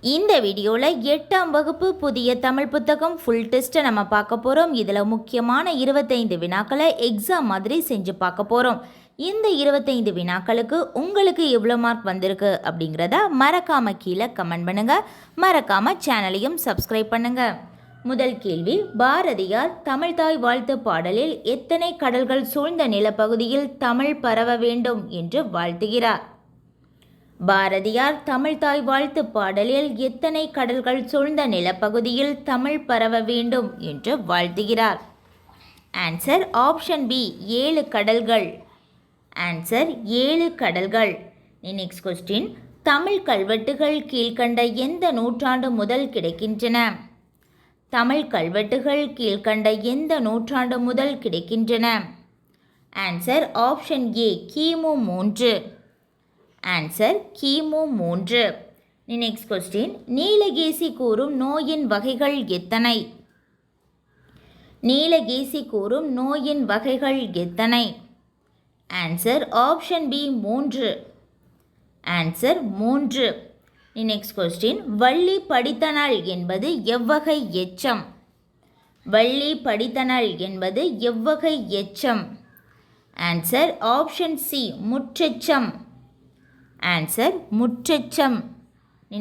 இந்த வீடியோவில் 8ஆம் வகுப்பு புதிய தமிழ் புத்தகம் ஃபுல் டெஸ்ட்டை நம்ம பார்க்க போகிறோம். இதில் முக்கியமான 25 வினாக்களை எக்ஸாம் மாதிரி செஞ்சு பார்க்க போகிறோம். இந்த 25 வினாக்களுக்கு உங்களுக்கு எவ்வளோ மார்க் வந்திருக்கு அப்படிங்கிறத மறக்காமல் கீழே கமெண்ட் பண்ணுங்கள். மறக்காமல் சேனலையும் சப்ஸ்கிரைப் பண்ணுங்கள். முதல் கேள்வி, பாரதியார் தமிழ்தாய் வாழ்த்து பாடலில் எத்தனை கடல்கள் சூழ்ந்த நிலப்பகுதியில் தமிழ் பரவ வேண்டும் என்று வாழ்த்துகிறார்? பாரதியார் தமிழ்தாய் வாழ்த்து பாடலில் எத்தனை கடல்கள் சூழ்ந்த நிலப்பகுதியில் தமிழ் பரவ வேண்டும் என்று வாழ்த்துகிறார்? ஆன்சர் ஆப்ஷன் பி, 7 கடல்கள். ஆன்சர் 7 கடல்கள். நெக்ஸ்ட் கொஸ்டின், தமிழ் கல்வெட்டுகள் கீழ்கண்ட எந்த நூற்றாண்டு முதல் கிடைக்கின்றன? தமிழ் கல்வெட்டுகள் கீழ்கண்ட எந்த நூற்றாண்டு முதல் கிடைக்கின்றன? ஆன்சர் ஆப்ஷன் ஏ, கிமு 3. ஆன்சர் கிமு 3. நெக்ஸ்ட் கொஸ்டின், நீலகேசி கூறும் நோயின் வகைகள் எத்தனை? நீலகேசி கூறும் நோயின் வகைகள் எத்தனை? Answer option B, 3. Answer 3. Next question, Valli படித்தனள் என்பது எவ்வகை எச்சம்? வள்ளி படித்தனள் என்பது எவ்வகை எச்சம்? ஆன்சர் ஆப்ஷன் சி, முற்றெச்சம். ஆன்சர் முற்றெச்சம்.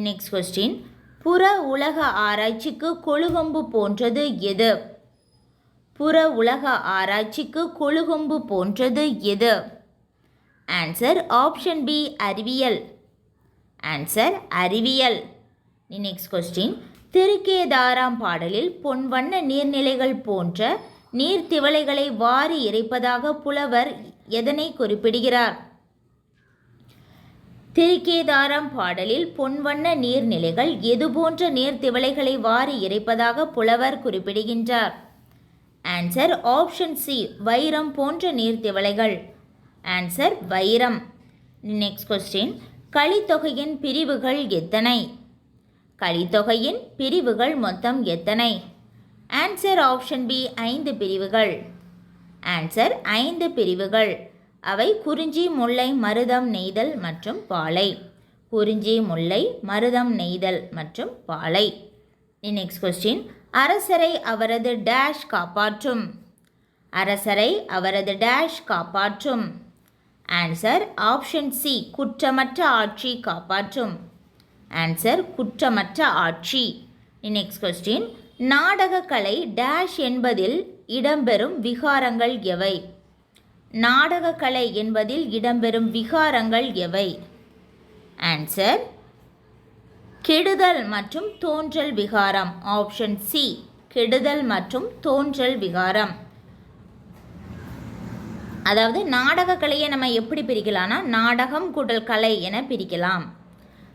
நெக்ஸ்ட் கொஸ்டின், புற உலக ஆராய்ச்சிக்கு கொழுகொம்பு போன்றது எது? புற உலக ஆராய்ச்சிக்கு கொழுகொம்பு போன்றது எது? ஆன்சர் ஆப்ஷன் பி, அறிவியல். ஆன்சர் அறிவியல். நெக்ஸ்ட் கொஸ்டின், திருக்கேதாராம் பாடலில் பொன்வண்ண நீர்நிலைகள் போன்ற நீர்த்திவளைகளை வாரி இறைப்பதாக புலவர் எதனை குறிப்பிடுகிறார்? திருக்கேதாரம் பாடலில் பொன்வண்ண நீர்நிலைகள் எது போன்ற நீர்த்திவளைகளை வாரி இறைப்பதாக புலவர் குறிப்பிடுகின்றார்? ஆன்சர் ஆப்ஷன் சி, வைரம் போன்ற நீர்த்திவளைகள். ஆன்சர் வைரம். நெக்ஸ்ட் கொஸ்டின், கலித்தொகையின் பிரிவுகள் எத்தனை? கலித்தொகையின் பிரிவுகள் மொத்தம் எத்தனை? ஆன்சர் ஆப்ஷன் பி, 5 பிரிவுகள். ஆன்சர் 5 பிரிவுகள். அவை குறிஞ்சி, முல்லை, மருதம், நெய்தல் மற்றும் பாலை. குறிஞ்சி, முல்லை, மருதம், நெய்தல் மற்றும் பாலை. நெக்ஸ்ட் கொஸ்டின், அரசரை அவரது டேஷ் காப்பாற்றும்? அரசரை அவரது டேஷ் காப்பாற்றும்? ஆன்சர் ஆப்ஷன் சி, குற்றமற்ற ஆட்சி காப்பாற்றும். ஆன்சர் குற்றமற்ற ஆட்சி. நெக்ஸ்ட் கொஸ்டின், நாடகக்கலை டேஷ் என்பதில் இடம்பெறும் விகாரங்கள் எவை? நாடகக்கலை என்பதில் இடம்பெறும் விகாரங்கள் எவை? ஆன்சர் கெடுதல் மற்றும் தோன்றல் விகாரம். ஆப்ஷன் சி, கெடுதல் மற்றும் தோன்றல் விகாரம். அதாவது நாடகக்கலையை நம்ம எப்படி பிரிக்கலாம்னா, நாடகம் கூட்டல் கலை என பிரிக்கலாம்.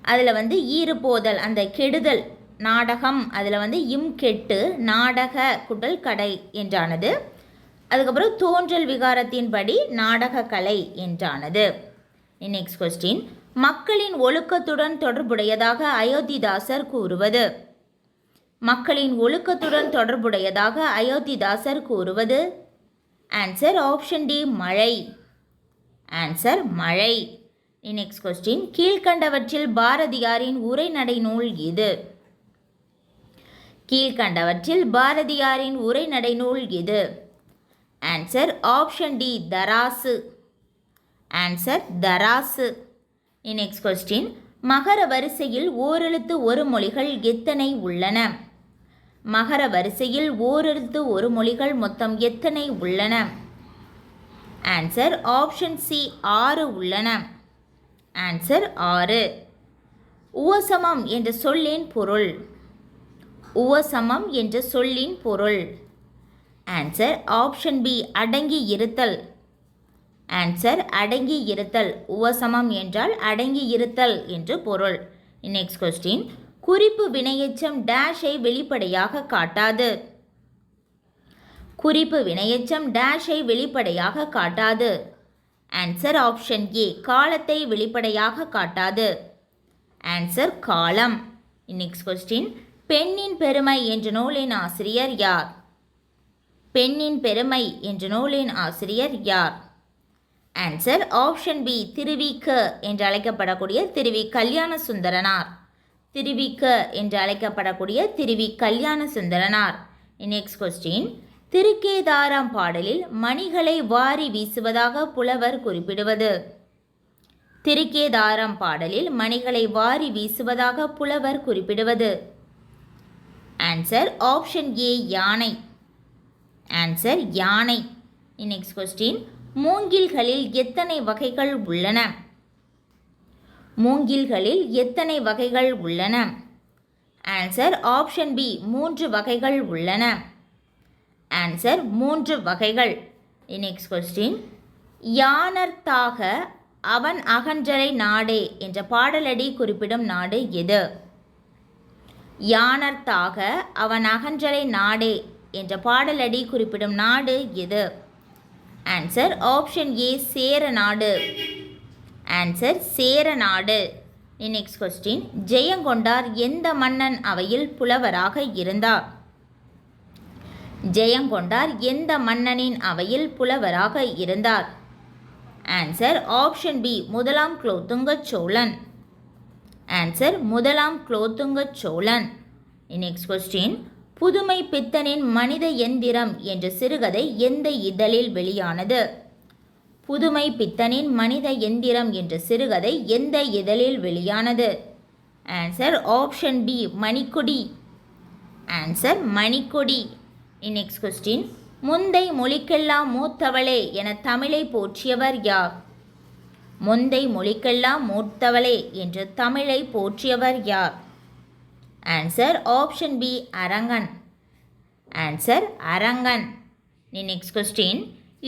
அதில் ஈறுபோதல், அந்த கெடுதல் நாடகம், அதில் இம் கெட்டு நாடக கூட்டல் கடை என்றானது. அதுக்கப்புறம் தோன்றல் விகாரத்தின்படி நாடகக்கலை என்றானது. நெக்ஸ்ட் கொஸ்டின், மக்களின் ஒழுக்கத்துடன் தொடர்புடையதாக அயோத்திதாசர் கூறுவது? மக்களின் ஒழுக்கத்துடன் தொடர்புடையதாக அயோத்திதாசர் கூறுவது? ஆன்சர் ஆப்ஷன் டி, மழை. ஆன்சர் மழை. நெக்ஸ்ட் கொஸ்டின், கீழ்கண்டவற்றில் பாரதியாரின் உரைநடை நூல் எது? கீழ்கண்டவற்றில் பாரதியாரின் உரைநடை நூல் எது? ஆன்சர் ஆப்ஷன் டி, தராசு. ஆன்சர் தராசு. நெக்ஸ்ட் கொஸ்டின், மகர வரிசையில் ஓரெழுத்து ஒரு மொழிகள் எத்தனை உள்ளன? மகர வரிசையில் ஓரெழுத்து ஒரு மொழிகள் மொத்தம் எத்தனை உள்ளன? ஆன்சர் ஆப்ஷன் சி, 6 உள்ளன. ஆன்சர் 6. உவசமம் என்ற சொல்லின் பொருள்? உவசமம் என்ற சொல்லின் பொருள்? ஆன்சர் ஆப்ஷன் பி, அடங்கி இருத்தல். ஆன்சர் அடங்கி இருத்தல். உவசமம் என்றால் அடங்கி இருத்தல் என்று பொருள். நெக்ஸ்ட் கொஸ்டின், குறிப்பு வினையெச்சம் டேஷை வெளிப்படையாக காட்டாது? குறிப்பு வினையெச்சம் டேஷை வெளிப்படையாக காட்டாது? ஆன்சர் ஆப்ஷன் ஏ, காலத்தை வெளிப்படையாக காட்டாது. ஆன்சர் காலம். நெக்ஸ்ட் கொஸ்டின், பெண்ணின் பெருமை என்ற நூலின் ஆசிரியர் யார்? பெண்ணின் பெருமை என்ற நூலின் ஆசிரியர் யார்? ஆன்சர் ஆப்ஷன் பி, திருவி க என்று அழைக்கப்படக்கூடிய திருவி கல்யாண சுந்தரனார். திருவிக்க என்று அழைக்கப்படக்கூடிய திருவி கல்யாண சுந்தரனார். நெக்ஸ்ட் கொஸ்டின், திருக்கேதாரம் பாடலில் மணிகளை வாரி வீசுவதாக புலவர் குறிப்பிடுவது. திருக்கேதாரம் பாடலில் மணிகளை வாரி வீசுவதாக புலவர் குறிப்பிடுவது. ஆன்சர் ஆப்ஷன் ஏ யானை. ஆன்சர் யானை. நெக்ஸ்ட் கொஸ்டின், மூங்கில்களில் எத்தனை வகைகள் உள்ளன? மூங்கில்களில் எத்தனை வகைகள் உள்ளன? ஆன்சர் ஆப்ஷன் பி 3 வகைகள் உள்ளன. ஆன்சர் 3 வகைகள். நெக்ஸ்ட் கொஸ்டின், யானர்த்தாக அவன் அகன்றலை நாடே என்ற பாடலடி குறிப்பிடும் நாடு எது? யானர்த்தாக அவன் அகன்றலை நாடே என்ற பாடலடி குறிப்பிடும் நாடு எது? ஆன்சர் ஆப்ஷன் ஏ சேர நாடு. ஆன்சர் சேர நாடு. நெக்ஸ்ட் கொஸ்டின், ஜெயங்கொண்டார் எந்த மன்னன் அவையில் புலவராக இருந்தார்? ஜெயங்கொண்டார் எந்த மன்னனின் அவையில் புலவராக இருந்தார்? ஆன்சர் ஆப்ஷன் பி முதலாம் குலோத்துங்க சோழன். ஆன்சர் முதலாம் குலோத்துங்க சோழன். நெக்ஸ்ட் கொஸ்டின், புதுமை பித்தனின் மனித எந்திரம் என்ற சிறுகதை எந்த இதழில் வெளியானது? புதுமை பித்தனின் மனித எந்திரம் என்ற சிறுகதை எந்த இதழில் வெளியானது? Answer option B Manikkodi. Answer Manikkodi. Next question, முந்தை மொழிக்கெல்லாம் மூத்தவளே என தமிழை போற்றியவர் யார்? முந்தை மொழிக்கெல்லாம் மூத்தவளே என்று தமிழை போற்றியவர் யார்? Answer option B Arangan. Answer Arangan. Next question,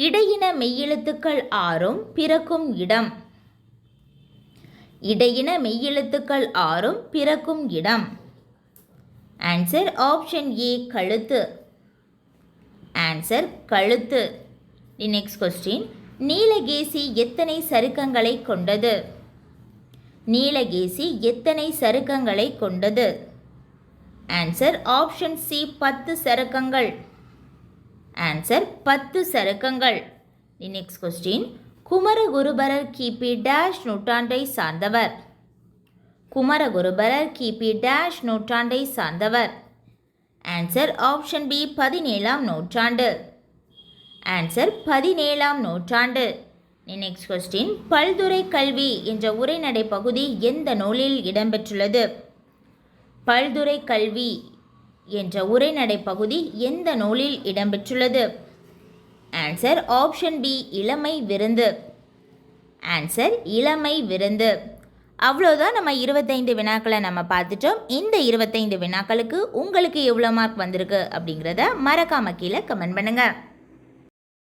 இடையின மெய்யெழுத்துக்கள் 6 பிறக்கும் இடம். இடையின மெய்யெழுத்துக்கள் 6 பிறக்கும் இடம். ஆன்சர் ஆப்ஷன் ஏ கழுத்து. ஆன்சர் கழுத்து. நெக்ஸ்ட் கொஸ்டின், நீலகேசி எத்தனை சருக்கங்களை கொண்டது? நீலகேசி எத்தனை சருக்கங்களை கொண்டது? ஆன்சர் ஆப்ஷன் சி 10 சருக்கங்கள். ஆன்சர் 10 சருக்கங்கள். நெக்ஸ்ட் கொஸ்டின், குமரகுருபரர் கிபி டேஷ் நூற்றாண்டை சார்ந்தவர். குமரகுருபரர் கிபி டேஷ் நூற்றாண்டை சார்ந்தவர். ஆன்சர் ஆப்ஷன் பி 17ஆம் நூற்றாண்டு. ஆன்சர் 17ஆம் நூற்றாண்டு. நெக்ஸ்ட் கொஸ்டின், பல்துறை கல்வி என்ற உரைநடை பகுதி எந்த நூலில் இடம்பெற்றுள்ளது? பல்துறை கல்வி என்ற உரைநடை பகுதி எந்த நூலில் இடம்பெற்றுள்ளது? ஆன்சர் ஆப்ஷன் பி இளமை விருந்து. ஆன்சர் இளமை விருந்து. அவ்வளோதான், நம்ம 25 வினாக்களை நம்ம பார்த்துட்டோம். இந்த 25 வினாக்களுக்கு உங்களுக்கு எவ்வளோ மார்க் வந்திருக்கு அப்படிங்கிறத மறக்காம கீழே கமெண்ட் பண்ணுங்கள்.